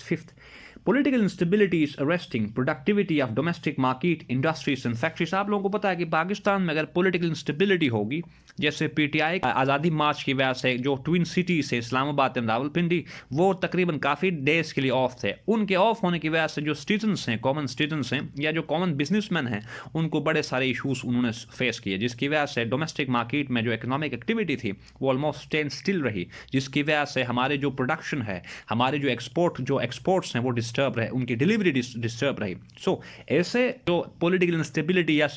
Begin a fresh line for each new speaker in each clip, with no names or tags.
Fifth, political instability is arresting productivity of domestic market industries and factories. आप लोगों को पता है कि पाकिस्तान में अगर पॉलिटिकल इंस्टेबिलिटी होगी, जैसे पीटीआई आज़ादी मार्च की वजह से जो ट्विन सिटीज है इस्लामाबाद एंड रावलपिंडी, वो तकरीबन काफ़ी डेज के लिए ऑफ थे। उनके ऑफ होने की वजह से जो सिटीजन्स हैं, कॉमन सिटीजन्स हैं या जो कॉमन बिजनेसमैन हैं, उनको बड़े सारे इशूज़ उन्होंने फेस किए, जिसकी वजह से डोमेस्टिक मार्केट में जो इकोनॉमिक एक्टिविटी थी वो ऑलमोस्ट स्टैंड स्टिल रही, जिसकी वजह से हमारे जो प्रोडक्शन है, हमारे जो एक्सपोर्ट्स हैं वो डिस्टर्ब रहे, उनकी डिलीवरी डिस्टर्ब रही। सो ऐसे जो पॉलिटिकल इंस्टेबिलिटी या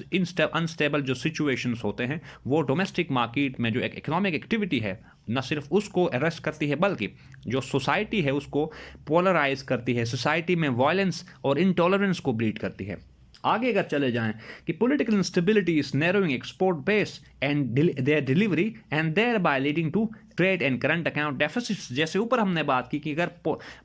अनस्टेबल जो सिचुएशंस होते हैं, वो डोमेस्टिक मार्केट में जो एक इकोनॉमिक एक्टिविटी है न सिर्फ उसको अरेस्ट करती है, बल्कि जो सोसाइटी है उसको पोलराइज करती है, सोसाइटी में वायलेंस और इनटॉलरेंस को ब्रीड करती है। आगे अगर चले जाएं कि political instability is narrowing export base and their delivery and thereby leading to trade and current account deficits. जैसे ऊपर हमने बात की कि अगर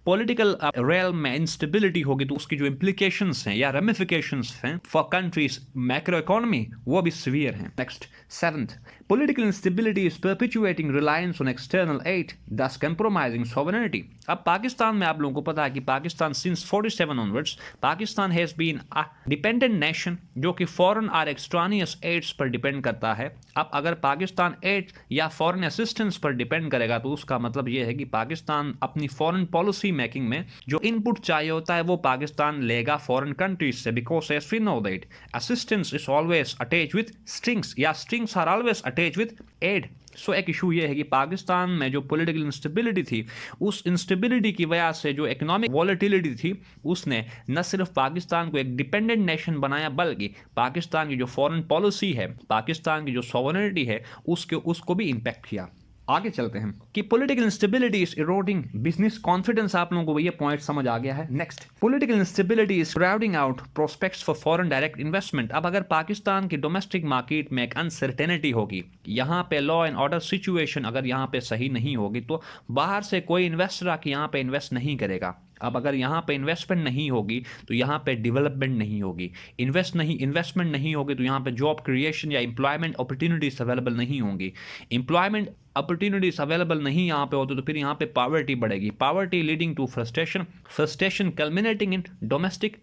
पॉलिटिकल रेलम में इंस्टेबिलिटी होगी तो उसकी जो इम्प्लीकेशंस हैं या रेमिफिकेशंस हैं फॉर कंट्रीज मैक्रो इकोनॉमी वो भी सीवियर हैं। Next, seventh, political instability is perpetuating reliance on external aid thus compromising sovereignty. अब पाकिस्तान में आप लोगों को पता है कि Pakistan since 47 onwards Pakistan has been a dependent nation जो कि फॉरेन और एक्सट्रानियस एड्स पर डिपेंड करता है। अब अगर पाकिस्तान एड या फॉरेन असिस्टेंस पर डिपेंड करेगा तो उसका मतलब यह है कि पाकिस्तान अपनी फॉरेन पॉलिसी मेकिंग में जो इनपुट चाहिए होता है वो पाकिस्तान लेगा फॉरेन कंट्रीज से, because as we know that assistance is always attach with strings या strings are always attach with aid. So एक इशू ये है कि पाकिस्तान में जो पॉलिटिकल इंस्टेबिलिटी थी, उस इंस्टेबिलिटी की वजह से जो इकोनॉमिक वॉलेटिलिटी थी उसने न सिर्फ पाकिस्तान को एक डिपेंडेंट नेशन बनाया, बल्कि पाकिस्तान की जो फॉरेन पॉलिसी है, पाकिस्तान की जो सॉवरेनिटी है, उसको भी इम्पैक्ट किया। आगे चलते हैं कि political instability is eroding business confidence. आप लोगों को ये पॉइंट समझ आ गया है। Next, political instability is crowding out prospects for foreign direct investment. अब अगर पाकिस्तान की डोमेस्टिक मार्केट में एक अनसर्टेनिटी होगी, यहाँ पे लॉ एंड ऑर्डर सिचुएशन अगर यहाँ पे सही नहीं होगी तो बाहर से कोई इन्वेस्टर आके यहाँ पे इन्वेस्ट नहीं करेगा। अब अगर यहाँ पे इन्वेस्टमेंट नहीं होगी तो यहाँ पे डेवलपमेंट नहीं होगी, इन्वेस्टमेंट नहीं होगी तो यहाँ पे जॉब क्रिएशन या एम्प्लॉयमेंट अपॉर्चुनिटीज अवेलेबल नहीं होंगी। एम्प्लॉयमेंट अपॉर्चुनिटीज अवेलेबल नहीं यहाँ पे होती तो फिर यहाँ पे पॉवर्टी बढ़ेगी, poverty leading to frustration culminating in domestic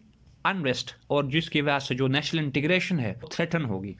unrest, और जिसकी वजह से जो नेशनल इंटीग्रेशन है थ्रेटन होगी।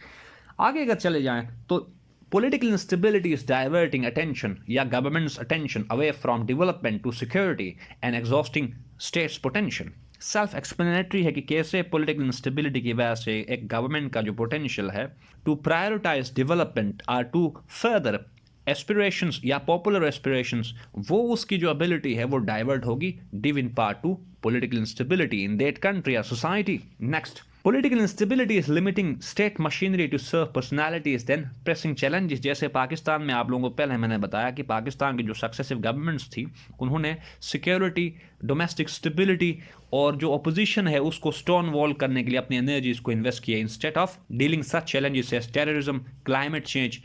आगे अगर चले जाएं तो political instability is diverting attention या government's attention away from development to security and exhausting state's potential। Self explanatory है कि कैसे पॉलिटिकल इंस्टेबिलिटी की वजह से एक गवर्नमेंट का जो पोटेंशियल है टू प्रायोरिटाइज डेवलपमेंट और टू फर्दर एस्पिरेशंस या पॉपुलर एस्पिरेशंस, वो उसकी जो एबिलिटी है वो डाइवर्ट होगी due in part to political instability in that country या society. Next, political instability is limiting state machinery to serve personalities then pressing challenges. जैसे पाकिस्तान में आप लोगों को पहले मैंने बताया कि पाकिस्तान की जो सक्सेसिव गवर्नमेंट्स थी उन्होंने सिक्योरिटी, डोमेस्टिक स्टेबिलिटी और जो अपोजिशन है उसको स्टोन वॉल करने के लिए अपनी एनर्जीज को इन्वेस्ट किया instead of dealing such challenges as terrorism, climate change,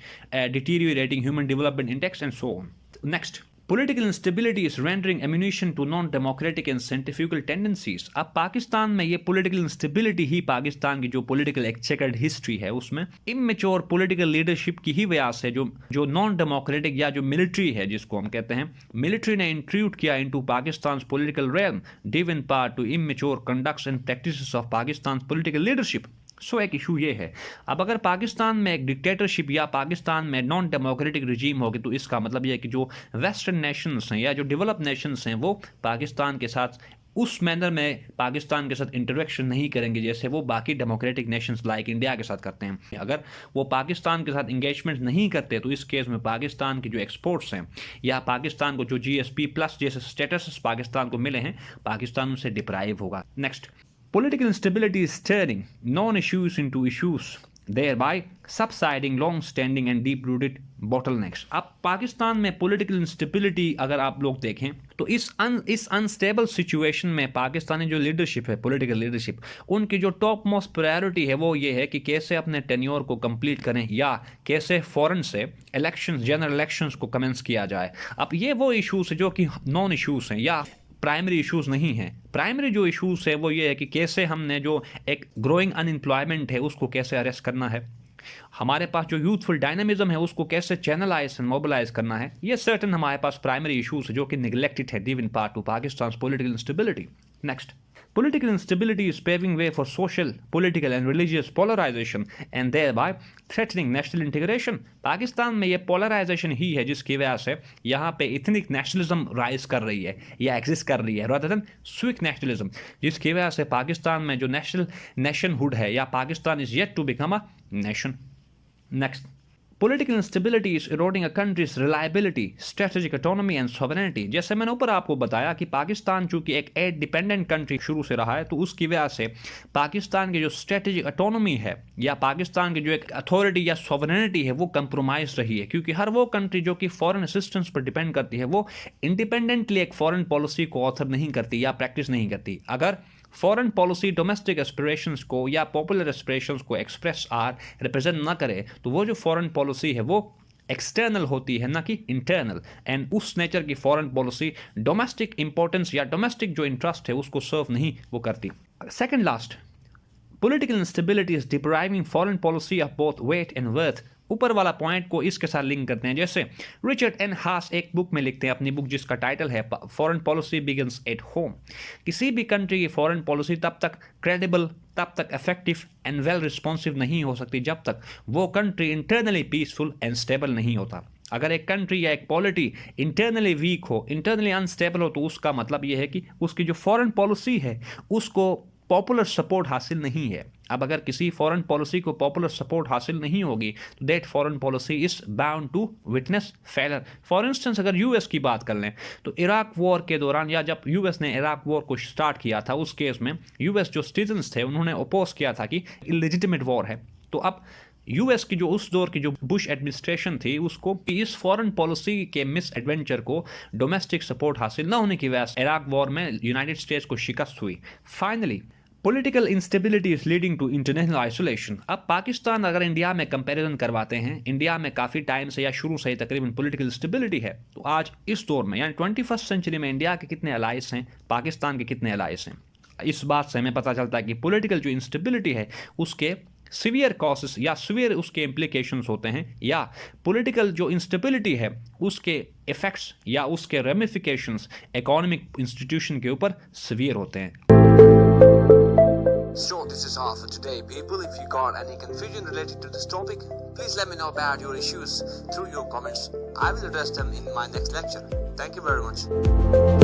deteriorating human development index and so on. Next, Political instability is rendering ammunition to non-democratic and centrifugal tendencies। अब पाकिस्तान में ये political instability ही पाकिस्तान की जो political checkered history है उसमें immature political leadership की ही वजह से जो non-democratic या जो military है जिसको हम कहते हैं, military ने intrude किया into Pakistan's political realm due in part to immature conducts and practices of Pakistan's political leadership। सो एक इशू ये है, अब अगर पाकिस्तान में एक डिक्टेटरशिप या पाकिस्तान में नॉन डेमोक्रेटिक रिजीम होगी तो इसका मतलब ये है कि जो वेस्टर्न नेशंस हैं या जो डेवलप नेशंस हैं वो पाकिस्तान के साथ उस मैनर में पाकिस्तान के साथ इंटरेक्शन नहीं करेंगे जैसे वो बाकी डेमोक्रेटिक नेशंस लाइक इंडिया के साथ करते हैं। अगर वो पाकिस्तान के साथ इंगेजमेंट नहीं करते तो इस केस में पाकिस्तान की जो एक्सपोर्ट्स हैं या पाकिस्तान को जो GSP+ जैसे स्टेटस पाकिस्तान को मिले हैं, पाकिस्तान उनसे डिप्राइव होगा। Next, political instability is turning non-issues into issues, thereby subsiding long-standing and deep-rooted bottlenecks। अब पाकिस्तान में political instability अगर आप लोग देखें तो इस अनस्टेबल सिचुएशन में पाकिस्तानी जो लीडरशिप है, पॉलिटिकल लीडरशिप, उनकी जो टॉप मोस्ट प्रायोरिटी है वो ये है कि कैसे अपने टेन्योर को कंप्लीट करें या कैसे फॉरेन से इलेक्शंस, जनरल इलेक्शंस को कमेंस किया जाए। अब ये वो इशूज़ है जो कि नॉन इशूज़ हैं या प्राइमरी इश्यूज नहीं हैं। प्राइमरी जो इश्यूज है वो ये है कि कैसे हमने जो एक ग्रोइंग अनएम्प्लॉयमेंट है उसको कैसे अरेस्ट करना है, हमारे पास जो यूथफुल डायनामिज्म है उसको कैसे चैनलाइज एंड मोबिलाइज करना है, ये सर्टन हमारे पास प्राइमरी इशूज है जो कि निगलेक्टेड है due in part to Pakistan political instability. Next, political instability is paving way for social, political and religious polarization and thereby threatening national integration। Pakistan में ये polarization ही है जिसकी वजह से यहाँ पे ethnic nationalism राइज कर रही है या एग्जिस्ट कर रही है rather than civic nationalism, जिसकी वजह से पाकिस्तान में जो nationhood है या Pakistan is yet to become a nation। Next, political instability is eroding a country's reliability, strategic autonomy and sovereignty। जैसे मैंने ऊपर आपको बताया कि पाकिस्तान चूंकि एक एड डिपेंडेंट कंट्री शुरू से रहा है, तो उसकी वजह से पाकिस्तान की जो स्ट्रेटेजिक ऑटोनॉमी है या पाकिस्तान की जो एक अथॉरिटी या सॉवरेनिटी है वो कंप्रोमाइज रही है, क्योंकि हर वो कंट्री जो कि फॉरेन असिस्टेंस पर डिपेंड करती है वो इंडिपेंडेंटली एक फॉरेन पॉलिसी को ऑथर नहीं करती या प्रैक्टिस नहीं करती। अगर फॉरेन पॉलिसी डोमेस्टिक एस्पिरेशंस को या पॉपुलर एस्पिरेशंस को एक्सप्रेस आर रिप्रेजेंट ना करे तो वो जो फॉरेन पॉलिसी है वो एक्सटर्नल होती है ना कि इंटरनल, एंड उस नेचर की फॉरेन पॉलिसी डोमेस्टिक इंपॉर्टेंस या डोमेस्टिक जो इंटरेस्ट है उसको सर्व नहीं वो करती। Second last, political instability is depriving foreign policy of both weight and worth. ऊपर वाला पॉइंट को इसके साथ लिंक करते हैं। जैसे रिचर्ड एन हास एक बुक में लिखते हैं, अपनी बुक जिसका टाइटल है foreign policy begins at home. किसी भी कंट्री की फॉरेन पॉलिसी तब तक क्रेडिबल, तब तक इफेक्टिव एंड वेल रिस्पॉन्सिव नहीं हो सकती जब तक वो country internally peaceful and stable नहीं होता। अगर एक कंट्री या एक पॉलिटी इंटरनली वीक हो, इंटरनली अनस्टेबल हो, तो उसका मतलब ये है कि उसकी जो फॉरेन पॉलिसी है उसको पॉपुलर सपोर्ट हासिल नहीं है। अब अगर किसी फॉरेन पॉलिसी को पॉपुलर सपोर्ट हासिल नहीं होगी तो that foreign policy is bound to witness failure. For instance अगर यूएस की बात कर लें तो इराक वॉर के दौरान या जब यूएस ने इराक वॉर को स्टार्ट किया था उस केस में यूएस जो सिटीजन्स थे उन्होंने अपोज किया था कि इलेजिटिमेट वॉर है। तो अब यूएस की जो उस दौर की जो बुश एडमिनिस्ट्रेशन थी उसको इस फॉरेन पॉलिसी के मिस एडवेंचर को डोमेस्टिक सपोर्ट हासिल न होने की वजह से इराक वॉर में यूनाइटेड स्टेट्स को शिकस्त हुई। Finally political instability is leading to international isolation. अब पाकिस्तान अगर इंडिया में कंपैरिजन करवाते हैं, इंडिया में काफ़ी टाइम से या शुरू से ही तकरीबन पॉलिटिकल इंस्टेबिलिटी है, तो आज इस दौर में यानी 21st सेंचुरी में इंडिया के कितने अलाइज हैं, पाकिस्तान के कितने अलाइज हैं। इस बात से हमें पता चलता है कि पॉलिटिकल जो इंस्टेबिलिटी है उसके सीवियर कॉसेस या सीवियर उसके इम्प्लीकेशंस होते हैं, या पॉलिटिकल जो इंस्टेबिलिटी है उसके इफेक्ट्स या उसके रेमिफिकेशंस इकोनॉमिक इंस्टीट्यूशन के ऊपर सीवियर होते हैं।
So this is all for today, people. If you got any confusion related to this topic, please let me know about your issues through your comments. I will address them in my next lecture. Thank you very much.